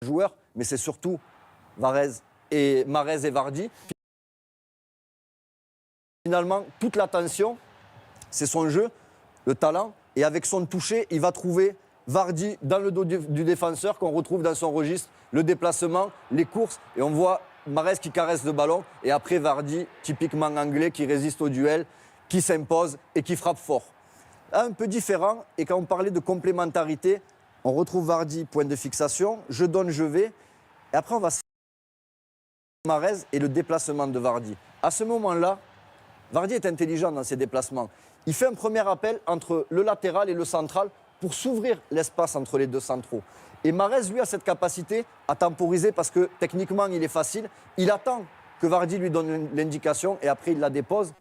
joueurs, mais c'est surtout Mahrez et Vardy. Finalement, toute l'attention, c'est son jeu, le talent, et avec son toucher, il va trouver Vardy dans le dos du défenseur qu'on retrouve dans son registre, le déplacement, les courses, et on voit Mahrez qui caresse le ballon, et après Vardy, typiquement anglais, qui résiste au duel, qui s'impose et qui frappe fort. Là, un peu différent, et quand on parlait de complémentarité, on retrouve Vardy, point de fixation, je donne, je vais, et après on va Mahrez et le déplacement de Vardy. À ce moment-là, Vardy est intelligent dans ses déplacements. Il fait un premier appel entre le latéral et le central pour s'ouvrir l'espace entre les deux centraux. Et Mahrez, lui, a cette capacité à temporiser parce que techniquement, il est facile. Il attend que Vardy lui donne l'indication et après, il la dépose.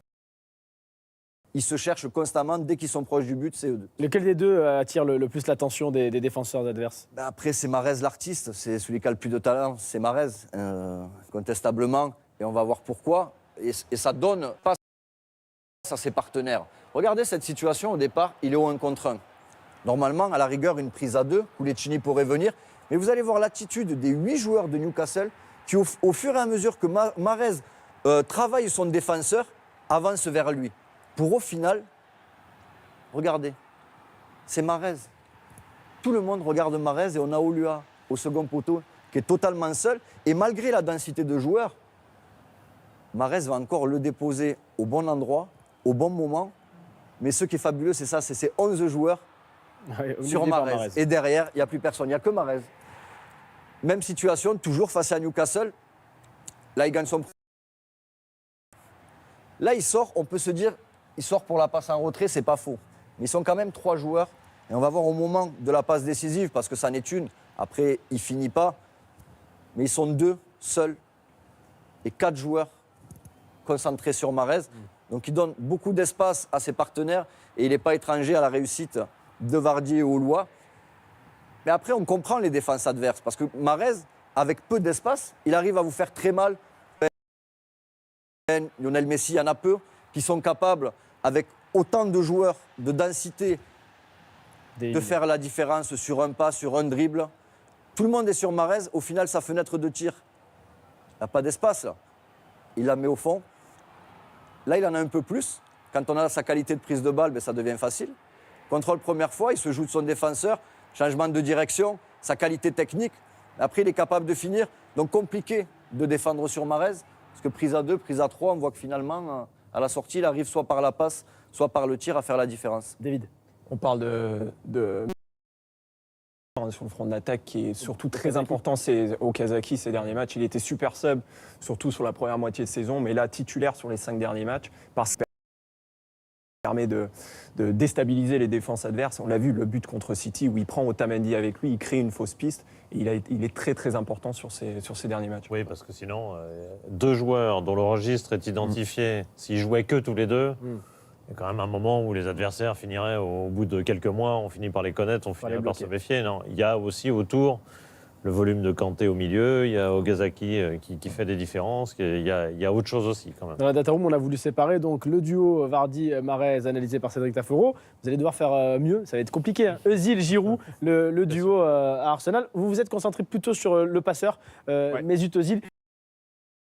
Ils se cherchent constamment. Dès qu'ils sont proches du but, c'est eux deux. Lequel des deux attire le plus l'attention des défenseurs adverses? Après, c'est Mahrez l'artiste. C'est celui qui a le plus de talent. C'est Mahrez, contestablement. Et on va voir pourquoi. Et ça donne pas à ses partenaires. Regardez cette situation au départ, il est au 1 contre 1. Normalement, à la rigueur, une prise à 2, Koulichini pourrait venir. Mais vous allez voir l'attitude des 8 joueurs de Newcastle qui, au fur et à mesure que Mahrez travaille son défenseur, avance vers lui. Pour au final, regardez, c'est Mahrez. Tout le monde regarde Mahrez et on a Olua au second poteau qui est totalement seul. Et malgré la densité de joueurs, Mahrez va encore le déposer au bon endroit, au bon moment. Mais ce qui est fabuleux, c'est ça, c'est ces 11 joueurs sur Mahrez. Et derrière, il n'y a plus personne, il n'y a que Mahrez. Même situation, toujours face à Newcastle. Là, il gagne son... Là, il sort, on peut se dire, il sort pour la passe en retrait, c'est pas faux. Mais ils sont quand même 3 joueurs. Et on va voir au moment de la passe décisive, parce que ça n'est une. Après, il finit pas. Mais ils sont 2 seuls. Et 4 joueurs concentrés sur Mahrez. Donc il donne beaucoup d'espace à ses partenaires et il n'est pas étranger à la réussite de Vardy et Olua. Mais après, on comprend les défenses adverses parce que Mahrez, avec peu d'espace, il arrive à vous faire très mal. Lionel Messi, il y en a peu qui sont capables, avec autant de joueurs, de densité, de faire la différence sur un pas, sur un dribble. Tout le monde est sur Mahrez. Au final, sa fenêtre de tir, il n'a pas d'espace là. Il la met au fond. Là, il en a un peu plus. Quand on a sa qualité de prise de balle, ben, ça devient facile. Contrôle première fois, il se joue de son défenseur. Changement de direction, sa qualité technique. Après, il est capable de finir. Donc, compliqué de défendre sur Mahrez. Parce que prise à 2, prise à 3, on voit que finalement, à la sortie, il arrive soit par la passe, soit par le tir à faire la différence. David. On parle de sur le front de l'attaque qui est surtout très important, c'est Okazaki ces derniers matchs. Il était super sub, surtout sur la première moitié de saison, mais là titulaire sur les 5 derniers matchs, parce que ça permet de déstabiliser les défenses adverses. On l'a vu, le but contre City où il prend Otamendi avec lui, il crée une fausse piste. Et il est très très important sur ces derniers matchs. Oui, parce que sinon, 2 joueurs dont le registre est identifié, s'ils jouaient que tous les deux, il y a quand même un moment où les adversaires finiraient, au bout de quelques mois, on finit par les connaître, on finit par se méfier. Non, il y a aussi autour le volume de Kanté au milieu, il y a Okazaki qui fait des différences, il y a autre chose aussi quand même. Dans la data room, on a voulu séparer donc le duo Vardy-Mahrez analysé par Cédric Taffero. Vous allez devoir faire mieux, ça va être compliqué. Hein. Özil-Giroud, le duo à Arsenal. Vous vous êtes concentré plutôt sur le passeur, Mesut Özil.